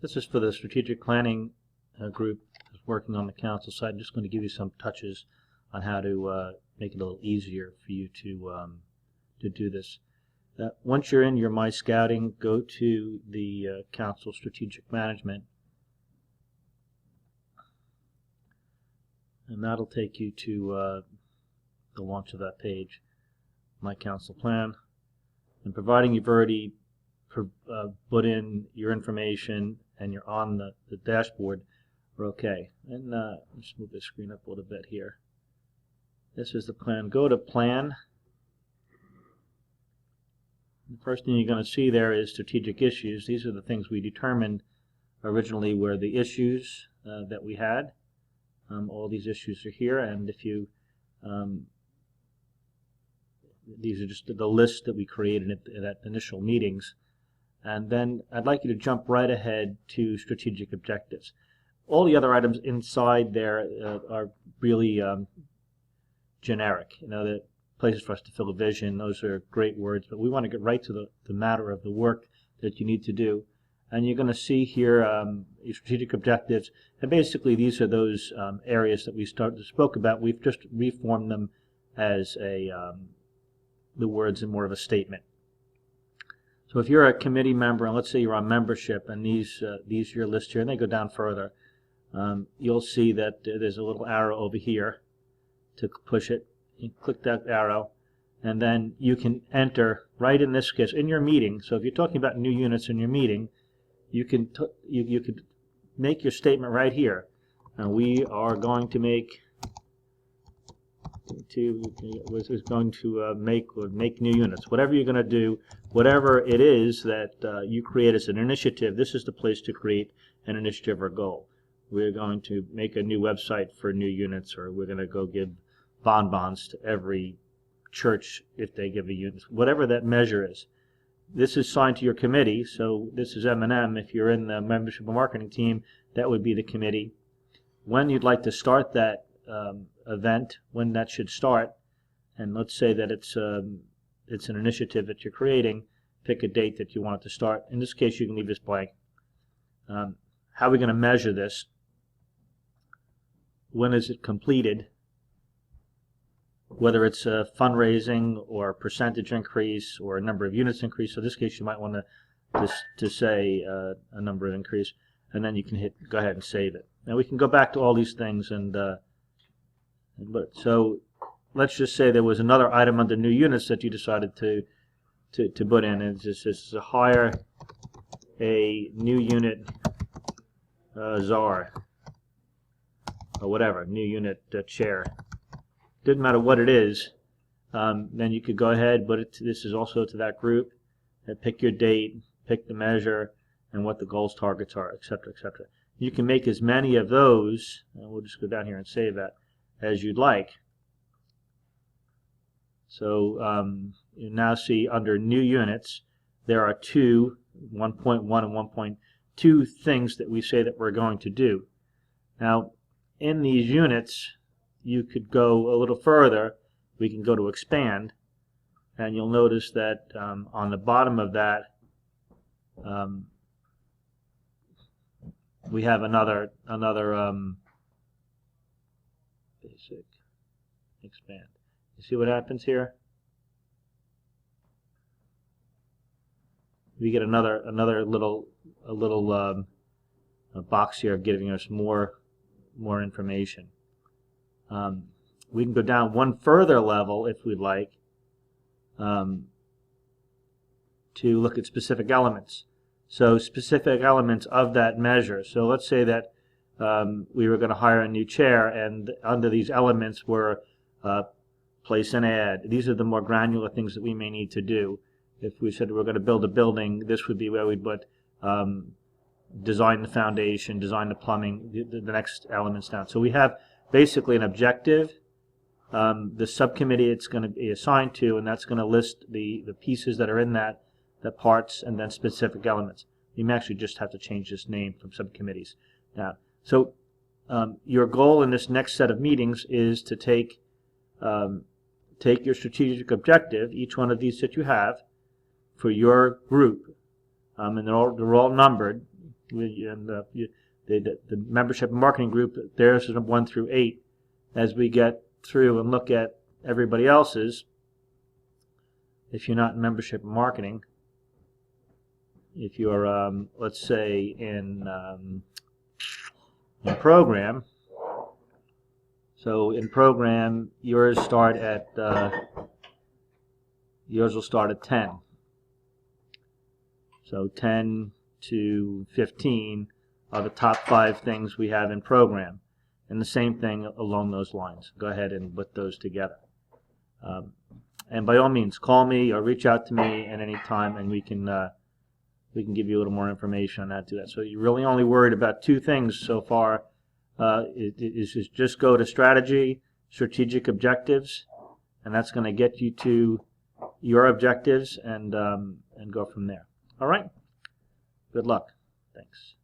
This is for the strategic planning group that's working on the council side. I'm just going to give you some touches on how to make it a little easier for you to do this. Once you're in your My Scouting, go to the council strategic management, and that'll take you to the launch of that page, My Council Plan. And providing you've already put in your information and you're on the dashboard, we're okay. And let's move the screen up a little bit here. This is the plan. Go to Plan. The first thing you're going to see there is strategic issues. These are the things we determined originally were the issues that we had. All these issues are here, and if you these are just the list that we created at initial meetings. And then I'd like you to jump right ahead to strategic objectives. All the other items inside there are really generic. You know, the places for us to fill a vision, those are great words, but we want to get right to the matter of the work that you need to do. And you're going to see here your strategic objectives, and basically these are those areas that we spoke about. We've just reformed them as the words in more of a statement. So if you're a committee member, and let's say you're on membership, and these are your list here, and they go down further, you'll see that there's a little arrow over here to push it. You click that arrow, and then you can enter right in this case in your meeting. So if you're talking about new units in your meeting, you can you could make your statement right here. Now we are going to make make new units. Whatever you're going to do, whatever it is that you create as an initiative, this is the place to create an initiative or goal. We're going to make a new website for new units, or we're going to go give bonbons to every church if they give a unit, whatever that measure is. This is signed to your committee, so this is M&M. If you're in the membership and marketing team, that would be the committee. When you'd like to start that event, when that should start, and let's say that it's an initiative that you're creating, pick a date that you want it to start. In this case, you can leave this blank. How are we going to measure this? When is it completed? Whether it's a fundraising or a percentage increase or a number of units increase. So in this case, you might want to say a number of increase, and then you can go ahead and save it. Now we can go back to all these things, so let's just say there was another item under new units that you decided to put in, and it's just to hire a new unit czar or whatever, new unit chair. Didn't matter what it is. Then you could go ahead, but this is also to that group. And pick your date, pick the measure, and what the goals, targets are, etc., etc. You can make as many of those, and we'll just go down here and save that, as you'd like. So you now see under new units, there are 1.1 and 1.2 things that we say that we're going to do. Now, in these units, you could go a little further. We can go to expand, and you'll notice that on the bottom of that we have another basic expand. You see what happens here? We get another little box here giving us more information. We can go down one further level if we'd like to look at specific elements. So specific elements of that measure. So let's say that we were going to hire a new chair, and under these elements were place an ad. These are the more granular things that we may need to do. If we said we're going to build a building, this would be where we'd put design the foundation, design the plumbing, the next elements down. So we have basically an objective, the subcommittee it's going to be assigned to, and that's going to list the pieces that are in that, the parts, and then specific elements. You may actually just have to change this name from subcommittees now. So your goal in this next set of meetings is to take your strategic objective, each one of these that you have, for your group, and they're all numbered. And the membership and marketing group, theirs is 1 through 8. As we get through and look at everybody else's, if you're not in membership and marketing, if you're, let's say, in program, so in program, yours will start at 10. So 10 to 15 are the top 5 things we have in program. And the same thing along those lines. Go ahead and put those together. And by all means, call me or reach out to me at any time, and we can give you a little more information on how to do that. So you're really only worried about 2 things so far. Is just go to strategy, strategic objectives, and that's going to get you to your objectives, and go from there. All right. Good luck. Thanks.